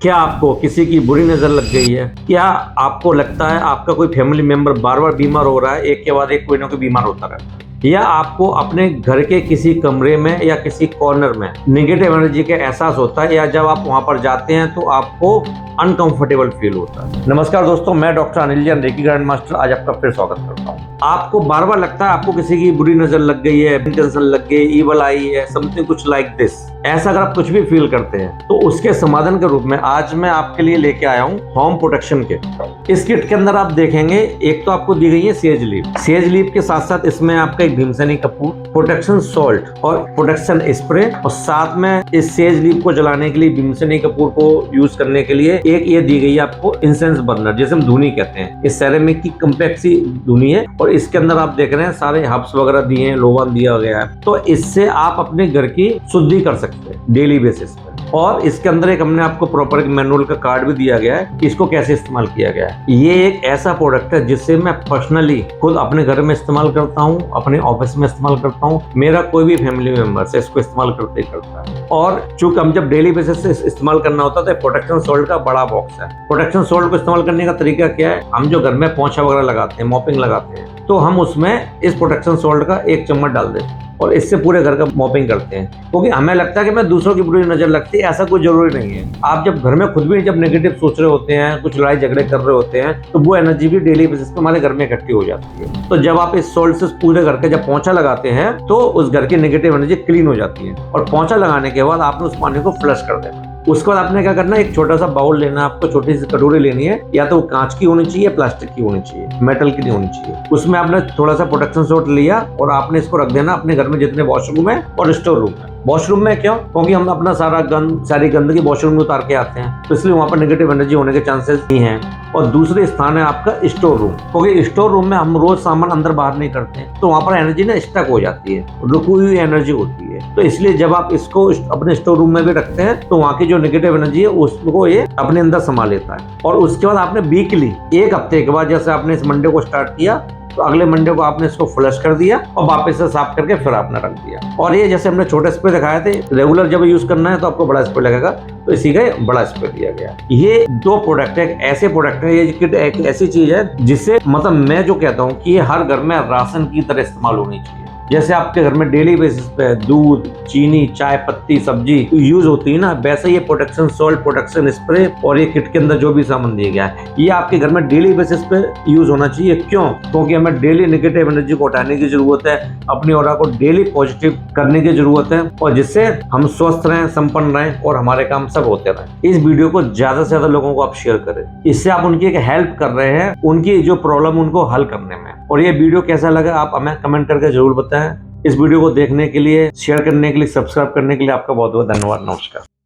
क्या आपको किसी की बुरी नजर लग गई है? क्या आपको लगता है आपका कोई फैमिली मेंबर बार बार बीमार हो रहा है, एक के बाद एक कोई ना कोई बीमार होता रहता है? या आपको अपने घर के किसी कमरे में या किसी कॉर्नर में नेगेटिव एनर्जी का एहसास होता है, या जब आप वहां पर जाते हैं तो आपको अनकंफर्टेबल फील होता है? नमस्कार दोस्तों, मैं doctor Anil Jain, reiki grand master, आज आपका फिर स्वागत करता हूँ। आपको बार बार लगता है आपको किसी की बुरी नजर लग गई है, टेंशन लग गई, ईवल आई है, समथिंग कुछ लाइक दिस, ऐसा अगर आप कुछ भी फील करते हैं तो उसके समाधान के रूप में आज मैं आपके लिए लेके आया हूँ होम प्रोटेक्शन किट। इस किट के अंदर आप देखेंगे, एक तो आपको दी गई है सेज लीफ। सेज लीफ के साथ साथ इसमें आपका एक भीमसेनी कपूर, प्रोटेक्शन सॉल्ट और प्रोटेक्शन स्प्रे, और साथ में इस सेज लीफ को जलाने के लिए, भीमसेनी कपूर को यूज करने के लिए एक ये दी गई है आपको इंसेंस बर्नर, जिसे हम धुनी कहते हैं। इस सेरेमिक की कम्पैक्सी धुनी है और इसके अंदर आप देख रहे हैं सारे हब्स वगैरह दिए हैं, लोबान दिया गया है। तो इससे आप अपने घर की शुद्धि कर सकते हैं डेली बेसिस पे। और इसके अंदर एक हमने आपको प्रॉपर एक मैनुअल का कार्ड भी दिया गया है कि इसको कैसे इस्तेमाल किया गया है। ये एक ऐसा प्रोडक्ट है जिससे मैं पर्सनली खुद अपने घर में इस्तेमाल करता हूँ, अपने ऑफिस में इस्तेमाल करता हूँ, मेरा कोई भी फैमिली मेंबर से इसको इस्तेमाल करते ही करता है। और चूंकि हम जब डेली बेसिस से इस्तेमाल करना होता है तो प्रोटेक्शन सॉल्ट का बड़ा बॉक्स है। प्रोटेक्शन सॉल्ट को इस्तेमाल करने का तरीका क्या है? हम जो घर में पोंछा वगैरह लगाते हैं, मॉपिंग लगाते हैं, तो हम उसमें इस प्रोटेक्शन सॉल्ट का 1 चम्मच डाल देते हैं और इससे पूरे घर का मॉपिंग करते हैं। क्योंकि हमें लगता है कि मैं दूसरों की बुरी नजर लगती है, ऐसा कोई जरूरी नहीं है। आप जब घर में खुद भी जब नेगेटिव सोच रहे होते हैं, कुछ लड़ाई झगड़े कर रहे होते हैं, तो वो एनर्जी भी डेली बेसिस पे हमारे घर में इकट्ठी हो जाती है। तो जब आप इस सॉल्ट से पूरे घर के जब पोंछा लगाते हैं तो उस घर की नेगेटिव एनर्जी क्लीन हो जाती है। और पोंछा लगाने के बाद आपने उस पानी को फ्लश कर देना। उसके बाद आपने क्या करना है, एक छोटा सा बाउल लेना है, आपको छोटी सी कटोरी लेनी है, या तो कांच की होनी चाहिए, प्लास्टिक की होनी चाहिए, मेटल की नहीं होनी चाहिए। उसमें आपने थोड़ा सा प्रोटेक्शन सॉल्ट लिया और आपने इसको रख देना अपने घर में जितने वॉशरूम है और स्टोर रूम है। वॉशरूम में क्यों? क्योंकि हम अपना सारी गंदगी वॉशरूम में उतार के आते हैं, तो इसलिए वहां पर नेगेटिव एनर्जी होने के चांसेस नहीं है। और दूसरे स्थान है आपका स्टोर रूम, क्योंकि स्टोर रूम में हम रोज सामान अंदर बाहर नहीं करते हैं, तो वहां पर एनर्जी ना स्टक हो जाती है, रुकी हुई एनर्जी होती है। तो इसलिए जब आप इसको अपने स्टोर रूम में भी रखते हैं तो वहां की जो नेगेटिव एनर्जी है उसको ये अपने अंदर समा लेता है। और उसके बाद आपने वीकली, 1 हफ्ते के बाद, जैसे आपने इस मंडे को स्टार्ट किया तो अगले मंडे को आपने इसको फ्लश कर दिया और वापस से साफ करके फिर आपने रख दिया। और ये जैसे हमने छोटे स्प्रे दिखाए थे, रेगुलर जब यूज करना है तो आपको बड़ा स्प्रे लगेगा, तो इसी का बड़ा स्प्रे दिया गया। ये 2 प्रोडक्ट है, ऐसे प्रोडक्ट है, ये किट एक ऐसी चीज है जिससे मतलब मैं जो कहता हूँ कि ये हर घर में राशन की तरह इस्तेमाल होनी चाहिए। जैसे आपके घर में डेली बेसिस पे दूध, चीनी, चाय पत्ती, सब्जी यूज होती है ना, वैसे ये प्रोटेक्शन सॉल्ट, प्रोटेक्शन स्प्रे और ये किट के अंदर जो भी सामान दिया गया है, ये आपके घर में डेली बेसिस पे यूज होना चाहिए। क्यों? क्योंकि हमें डेली नेगेटिव एनर्जी को हटाने की जरूरत है, अपनी ऑरा को डेली पॉजिटिव करने की जरूरत है, और जिससे हम स्वस्थ रहें, संपन्न रहें और हमारे काम सब होते रहें। इस वीडियो को ज्यादा से ज्यादा लोगों को आप शेयर करें, इससे आप उनकी एक हेल्प कर रहे हैं, उनकी जो प्रॉब्लम उनको हल करने में। और ये वीडियो कैसा लगा आप हमें कमेंट करके जरूर बताएं। इस वीडियो को देखने के लिए, शेयर करने के लिए, सब्सक्राइब करने के लिए आपका बहुत बहुत धन्यवाद। नमस्कार।